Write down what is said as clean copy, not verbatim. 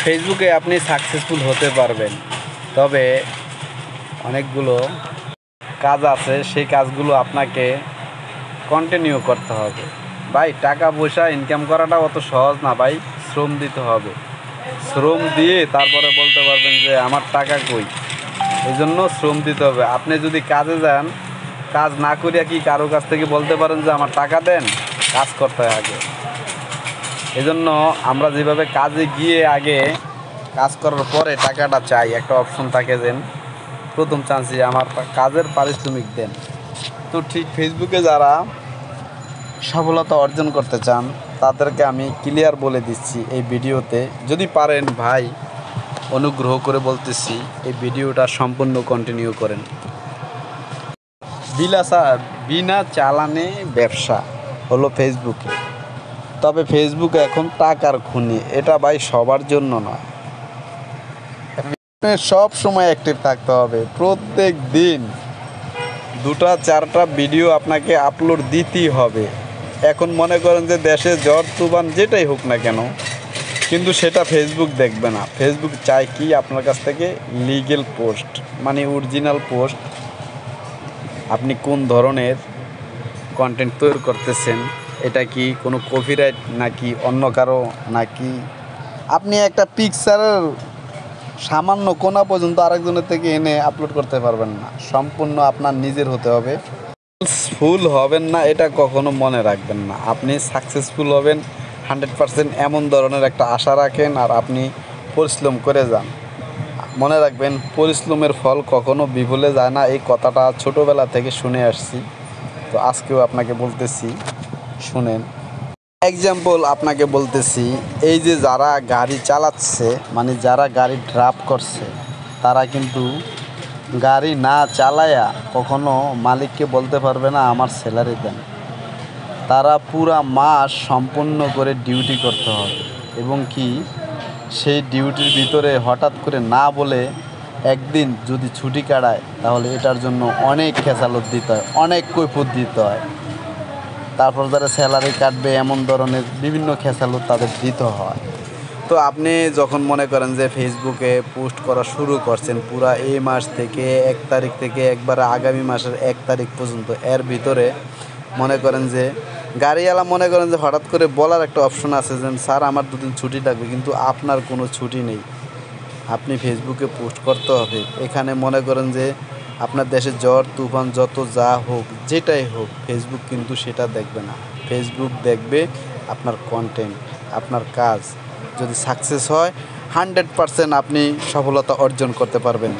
ফেসবুকে আপনি সাকসেসফুল হতে পারবেন, তবে অনেকগুলো কাজ আছে, সেই কাজগুলো আপনাকে কন্টিনিউ করতে হবে। ভাই, টাকা পয়সা ইনকাম করাটা অত সহজ না ভাই, শ্রম দিতে হবে। শ্রম দিয়ে তারপরে বলতে পারবেন যে আমার টাকা কই। এই জন্য শ্রম দিতে হবে। আপনি যদি কাজে যান, কাজ না করিয়া কি কারো কাছ থেকে বলতে পারেন যে আমার টাকা দেন? কাজ করতে হয় আগে। এজন্য আমরা যেভাবে কাজে গিয়ে আগে কাজ করার পরে টাকাটা চাই, একটা অপশন থাকে যে প্রথম চান্সে আমার কাজের পারিশ্রমিক দেন। তো ঠিক ফেসবুকে যারা সফলতা অর্জন করতে চান তাদেরকে আমি ক্লিয়ার বলে দিচ্ছি এই ভিডিওতে। যদি পারেন ভাই, অনুগ্রহ করে বলতেছি এই ভিডিওটা সম্পূর্ণ কন্টিনিউ করেন। বিনা চালানে ব্যবসা হলো ফেসবুকে। তবে ফেসবুক এখন টাকার খনি, এটা ভাই সবার জন্য নয়। সব সময় অ্যাক্টিভ থাকতে হবে। প্রত্যেক দিন 2-4টা ভিডিও আপনাকে আপলোড দিতেই হবে। এখন মনে করেন যে দেশে ঝড় তুফান যেটাই হোক না কেন, কিন্তু সেটা ফেসবুক দেখবে না। ফেসবুক চায় কি আপনার কাছ থেকে লিগ্যাল পোস্ট, মানে অরিজিনাল পোস্ট। আপনি কোন ধরনের কন্টেন্ট তৈরি করতেছেন, এটা কি কোনো কপিরাইট নাকি অন্য কারো, নাকি আপনি একটা পিকচারের সামান্য কোণা পর্যন্ত আরেকজনের থেকে এনে আপলোড করতে পারবেন না। সম্পূর্ণ আপনার নিজের হতে হবে। ফুল হবেন না এটা কখনো মনে রাখবেন না। আপনি সাকসেসফুল হবেন 100% এমন ধরনের একটা আশা রাখেন, আর আপনি পরিশ্রম করে যান। মনে রাখবেন, পরিশ্রমের ফল কখনো বিফলে যায় না। এই কথাটা ছোটোবেলা থেকে শুনে আসছি, তো আজকেও আপনাকে বলতেছি, শুনেন। এক্সাম্পল আপনাকে বলতেছি, এই যে যারা গাড়ি চালাচ্ছে, মানে যারা গাড়ি ড্রাইভ করছে, তারা কিন্তু গাড়ি না চালায়া কখনো মালিককে বলতে পারবে না আমার স্যালারি দেন। তারা পুরা মাস সম্পূর্ণ করে ডিউটি করতে হবে, এবং কি সেই ডিউটির ভিতরে হঠাৎ করে না বলে একদিন যদি ছুটি কাটায়, তাহলে এটার জন্য অনেক খেসালত দিতে হয়, অনেক কৈফিয়ত দিতে হয়। তারপর যারা স্যালারি কাটবে এমন ধরনের বিভিন্ন খেসালত তাদের দিতে হয়। তো আপনি যখন মনে করেন যে ফেসবুকে পোস্ট করা শুরু করছেন, পুরা এই মাস থেকে 1 তারিখ থেকে একবারে আগামী মাসের 1 তারিখ পর্যন্ত, এর ভিতরে মনে করেন যে গাড়িওয়ালা মনে করেন যে হঠাৎ করে বলার একটা অপশন আছে যে স্যার আমার 2 দিন ছুটি লাগবে, কিন্তু আপনার কোনো ছুটি নেই। আপনি ফেসবুকে পোস্ট করতে হবে। এখানে মনে করেন যে আপনার দেশে ঝড় তুফান যত যা হোক, যেটাই হোক, ফেসবুক কিন্তু সেটা দেখবে না। ফেসবুক দেখবে আপনার কন্টেন্ট, আপনার কাজ। যদি সাকসেস হয় 100% আপনি সফলতা অর্জন করতে পারবেন।